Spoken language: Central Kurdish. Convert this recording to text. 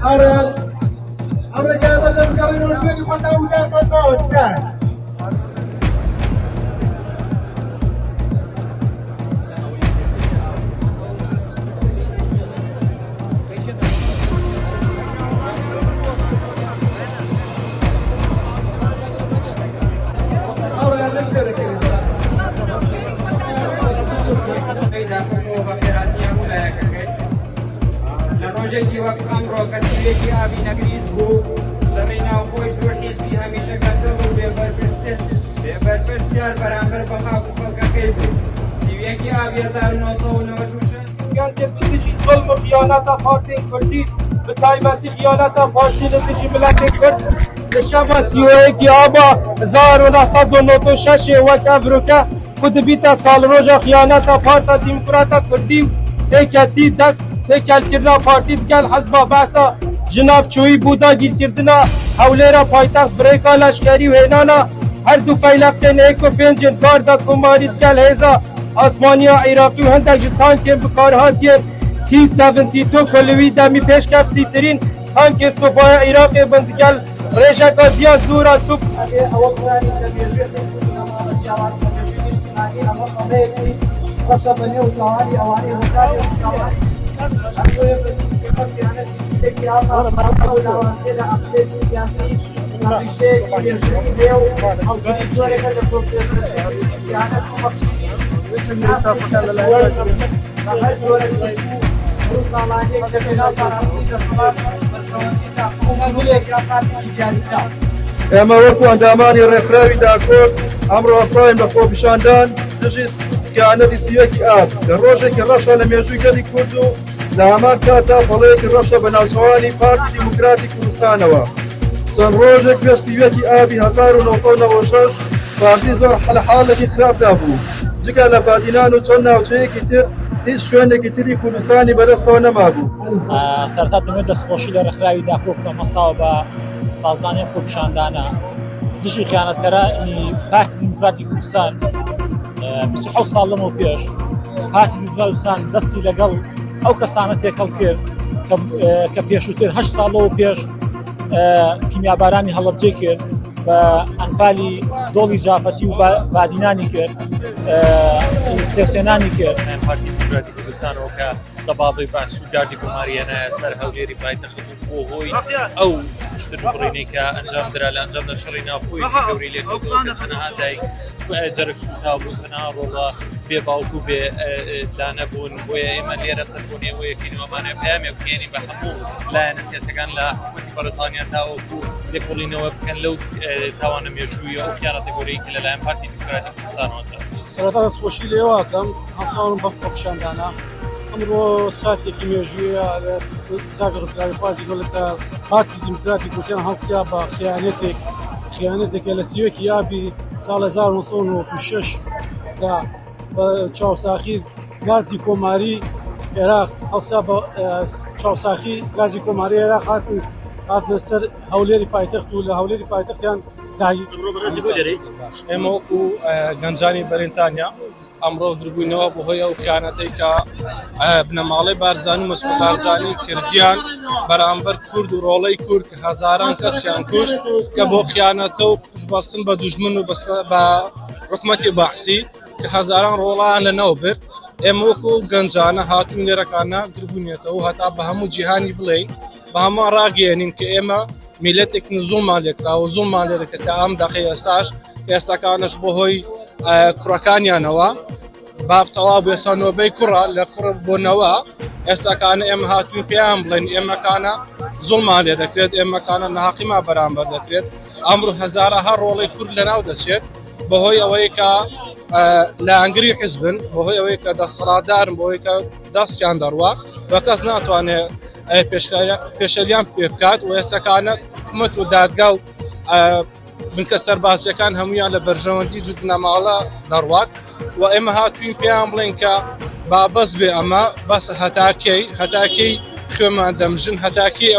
Arabs, Americans are just coming on swing for now. لروجێکی وەک ئەمڕۆ کەسێکی ئاوی نەگریت بوو زەمینە خۆی دۆشید بی هەمیشە گەردە بوو بێبەرپرسیار بەرامبەر بە خاک و خەڵکەکەی بوو سیویەکی ئاوی 1996 گەنجێ بتجی زۆلم و خیانەتە پارتین کوردی بە تایبەتی خیانەتە پارتی لە دژی ملەتی کورد لە شەمە سیوەیەکی ئابا 1996 وەک ئەڤروکە ku dibîte salroja xyaneta Parta Demokrata Kurdî têketî dest têkelkirina partî digel hezba behsa ji navçoyî bû dagîrkirina hewlêra paytext birêka leşkerî û hênana her du feyleqên êko pêncên garda komarî digel hêza asmaniya Iraqî û hindek ji tankên bikarhatiyên T-72 ku li wî demî pêşkeftîtirîn tankên Sobaya Iraqê bin digel rêjeka diya zûra Sûb خاصة بني وجواري أواني وكاري وجواري ئێمە وەکو ئەندامانی ڕێکخراوی داکۆرد ئەمڕۆ ئەستاین بە خۆپیشاندان دژی کیانەتی سیوەکی ئاب لە ڕۆژێکی ڕەشە لە مێژووی گەلی کورد و لە هەمان کاتا بەڵەیەکی ڕەشە بە ناوچەوانی پارتی دیموکراتی کوردستانەوە چەند ڕۆژێک پێش سیوەکی ئابی 1996 پارتی زۆر لە حاڵێکی خراپدا بوو جگە لە بادینان و چەند ناوچەیەکی تر هیچ شوێنێکی تری کوردستانی بەدەستەوە نەمابوو سەرەتا دەمێت دەستخۆشی لە ڕێکخراوی داکۆ بکەم مەستاوە بە سازانەی خۆپیشاندانە دژی خیانەتکەرانی پارتی دیموکراتی کوردستان 27 ساڵ لەمەوە پێش پارتی دیموکراتی کوردستان دەستی لەگەڵ ئەو کەسانە تێکەڵ کرد کە پێشووتر 8 ساڵەوە پێش کیمیابارانی هەڵەبجێ کرد بە ئەنفالی دۆڵی جافەتی و بادینانی کرد سێسێنانی کرد پارتی دیموکراتی کوردستانەوە کە دەبابەی باسووداردی بۆماریەنە سەر هەولێری پایتەخت بۆ هۆی ئەو شتن بڕینەی کە ئەنجام درا لە ئەنجام دەشەڕی ناوخۆی گەوری لێکەوتووە تەنها دایک جەرگ سوتا بوو تەنها ڕۆڵە بێ باوکو و بێ دانە بوون بۆیە ئێمە لێرە سەربوونی ئەوەیەکینەوەمانە پەیامێک بگەێنی بە هەموو لایەنە سیاسەکان لە حکوومەتی بەریتانیا تاوەکو لێکۆڵینەوە بکەن لەو تاوانە مێژوویە ئەو خیانەتە گەورەی کە لەلایەن پارتی دیموکراتی کوردستانەوە سەرەتا دەستخۆشی لێواکەم هەساڵم بە خۆپیشاندانە ئەمڕۆ ساتێکی مێژوویە زاگە ڕزگاری خوازی گەڵێتە پارتی دیموکراتی کوردستان هەڵسیا بە خیانەتێکە لە سیوەکی یابی ساڵ 1996 کە بە چاوساخی گازی کۆماری عێراق هەڵسا بە چاوساخی گازی کۆماری عێراق هاتنە سەر هەولێری پایتەخت و لە هەولێری پایتەختیان ئێمە وەکو گەنجانی بەرینتانیا ئەمڕۆ دربووینەوە بۆ هۆی ئەو خیانەتەی کە بنەماڵەی بارزانی و مەسئول بارزانی کردیان بەرامبەر کورد و ڕۆڵەی کورد کە هەزاران کەسیان کوشت کە بۆ خیانەتە و پشتبەستن بە دوژمن و بە حکومەتی بەعسی کە هەزاران ڕۆڵیان لەنەوە برد ئێمە وەکو گەنجانە هاتوون لێرەکانە گربوونێتەوە و هەتا بە هەموو جیهانی بڵێین بە هەموو ڕاگەێنین کە ئێمە میلەتێک زوڵمان لێکراوە زوڵمان لێرەکە تا ئەم دەقی ئێستاش کە ئێستاکانش بۆ هۆی کوڕەکانیانەوە باب تەواو بێسانەوەبەی کوڕە لە کوڕ بۆنەوە ئێستاکانە ئێمە هاتوین پێیان بڵێن ئێمەکانە زوڵمان لێ دەکرێت ئێمەکانە ناحەقیمان بەرامبەر دەکرێت ئەمڕۆ هەزارەها ڕۆڵی کورد لەناو دەچێت بەهۆی ئەوەی کە لە ئەنگری حیزبن بەهۆی ئەوەی کە دەسەڵاتدارن بەهۆی کە دەستیان دەڕوە بە کەس ناتوانێت پێشەلیان پێ بکات و ئێستاکانە حکومەت و دادگا و بنکە سەربازیەکان هەمویان لە بەرژەوەندی جووت نەماڵە دەڕوات و ئێمە هاتوین پێیان بڵێن کە با بەس بێ ئەمە بەس هەتاکەی خوێمان دەمژن هەتاکەی